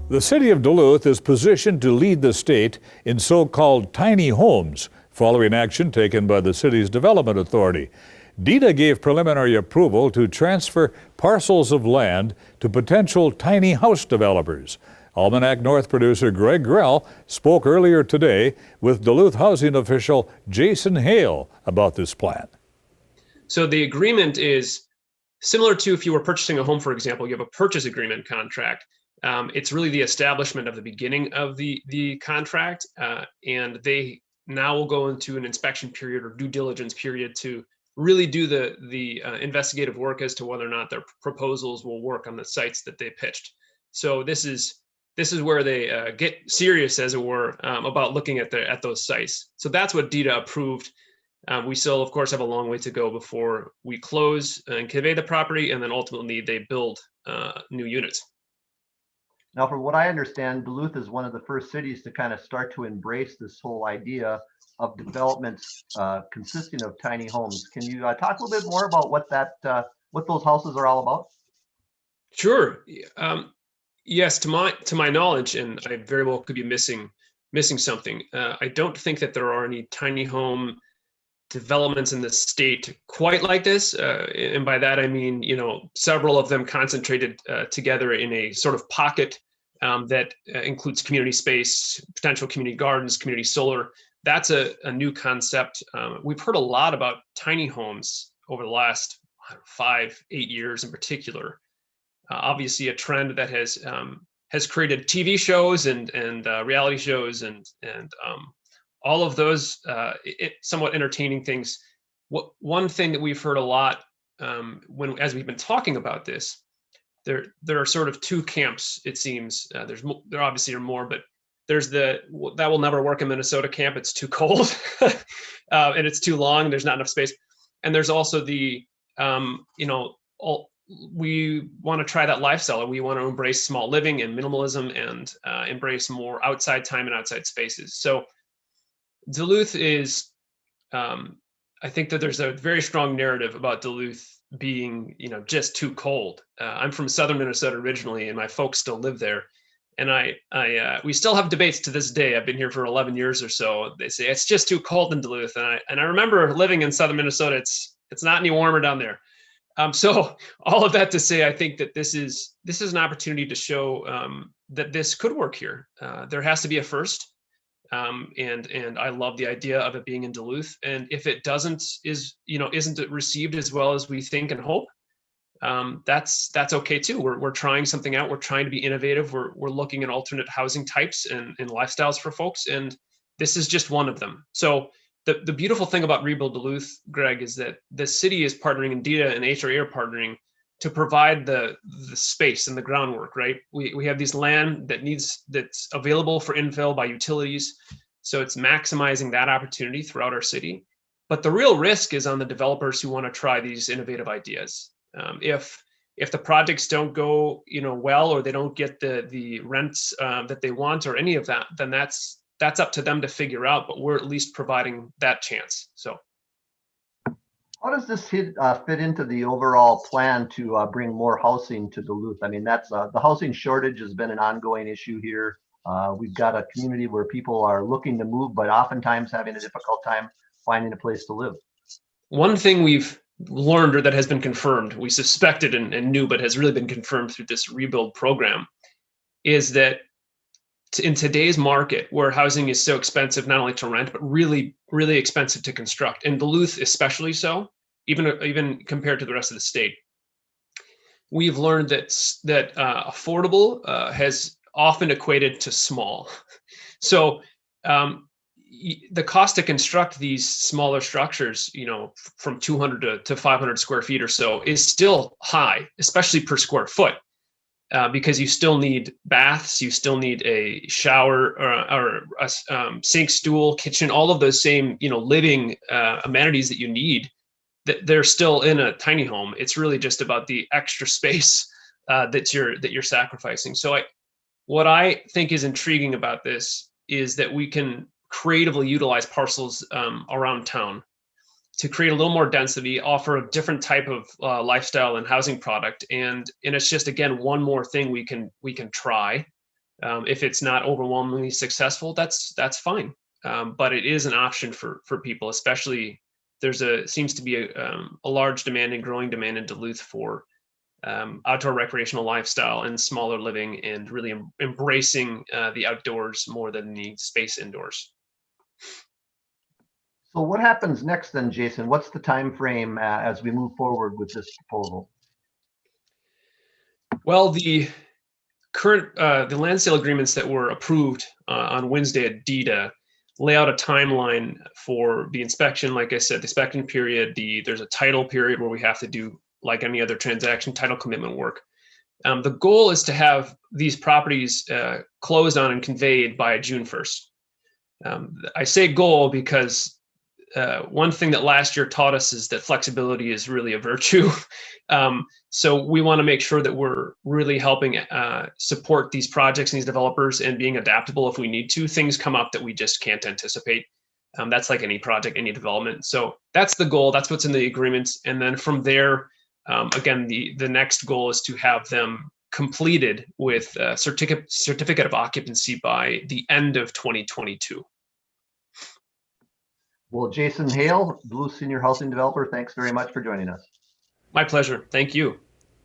The city of Duluth is positioned to lead the state in so-called tiny homes, following action taken by the city's development authority. DETA gave preliminary approval to transfer parcels of land to potential tiny house developers. Almanac North producer Greg Grell spoke earlier today with Duluth housing official Jason Hale about this plan. So the agreement is similar to if you were purchasing a home, for example, you have a purchase agreement contract. It's really the establishment of the beginning of the contract, and they now will go into an inspection period or due diligence period to really do the investigative work as to whether or not their proposals will work on the sites that they pitched. So this is where they get serious, as it were, about looking at those sites. So that's what DETA approved. We still, of course, have a long way to go before we close and convey the property, and then ultimately they build new units. Now, from what I understand, Duluth is one of the first cities to kind of start to embrace this whole idea of developments consisting of tiny homes. Can you talk a little bit more about what those houses are all about? Sure. Yes, to my knowledge, and I very well could be missing something. I don't think that there are any tiny home developments in the state quite like this, and by that I mean, several of them concentrated together in a sort of pocket that includes community space, potential community gardens, community solar. That's a new concept. We've heard a lot about tiny homes over the last 5-8 years in particular. Obviously, a trend that has created TV shows and reality shows and all of those somewhat entertaining things. One thing that we've heard a lot as we've been talking about this, there are sort of two camps. It seems there obviously are more, but there's that will never work in Minnesota camp. It's too cold and it's too long. There's not enough space. And there's also we want to try that lifestyle, and we want to embrace small living and minimalism and embrace more outside time and outside spaces. So Duluth is, I think that there's a very strong narrative about Duluth being, just too cold. I'm from southern Minnesota originally, and my folks still live there. And we still have debates to this day. I've been here for 11 years or so. They say it's just too cold in Duluth, and I remember living in southern Minnesota. It's not any warmer down there. So all of that to say, I think that this is an opportunity to show that this could work here. There has to be a first. And I love the idea of it being in Duluth. And if it isn't received as well as we think and hope, that's okay too. We're trying something out. We're trying to be innovative. We're looking at alternate housing types and lifestyles for folks. And this is just one of them. So the beautiful thing about Rebuild Duluth, Greg, is that the city is partnering, and DETA and HRA are partnering to provide the space and the groundwork, right? We have this land that's available for infill by utilities. So it's maximizing that opportunity throughout our city. But the real risk is on the developers who want to try these innovative ideas. If the projects don't go, well, or they don't get the rents that they want or any of that, then that's up to them to figure out, but we're at least providing that chance. So how does this fit into the overall plan to bring more housing to Duluth? I mean, that's the housing shortage has been an ongoing issue here. We've got a community where people are looking to move, but oftentimes having a difficult time finding a place to live. One thing we've learned, or that has been confirmed, we suspected and knew, but has really been confirmed through this Rebuild program, is that in today's market, where housing is so expensive, not only to rent, but really, really expensive to construct, and Duluth especially so, even compared to the rest of the state, we've learned that affordable has often equated to small. So the cost to construct these smaller structures, from 200 to 500 square feet or so, is still high, especially per square foot. Because you still need baths, you still need a shower or a sink, stool, kitchen, all of those same, living amenities that you need. That they're still in a tiny home. It's really just about the extra space that you're sacrificing. So what I think is intriguing about this is that we can creatively utilize parcels around town to create a little more density, offer a different type of lifestyle and housing product. And it's just, again, one more thing we can try If it's not overwhelmingly successful, that's fine. But it is an option for people, especially seems to be a large demand and growing demand in Duluth for outdoor recreational lifestyle and smaller living, and really embracing the outdoors more than the space indoors. So what happens next then, Jason? What's the time frame as we move forward with this proposal? Well, the current the land sale agreements that were approved on Wednesday at DEDA lay out a timeline for the inspection. Like I said, the inspection period, there's a title period where we have to do, like any other transaction, title commitment work. The goal is to have these properties closed on and conveyed by June 1st. I say goal because one thing that last year taught us is that flexibility is really a virtue. So we want to make sure that we're really helping support these projects and these developers, and being adaptable if we need to. Things come up that we just can't anticipate. That's like any project, any development. So that's the goal. That's what's in the agreements. And then from there, again, the next goal is to have them completed with certificate of occupancy by the end of 2022. Well, Jason Hale, Duluth Senior Housing Developer, thanks very much for joining us. My pleasure. Thank you.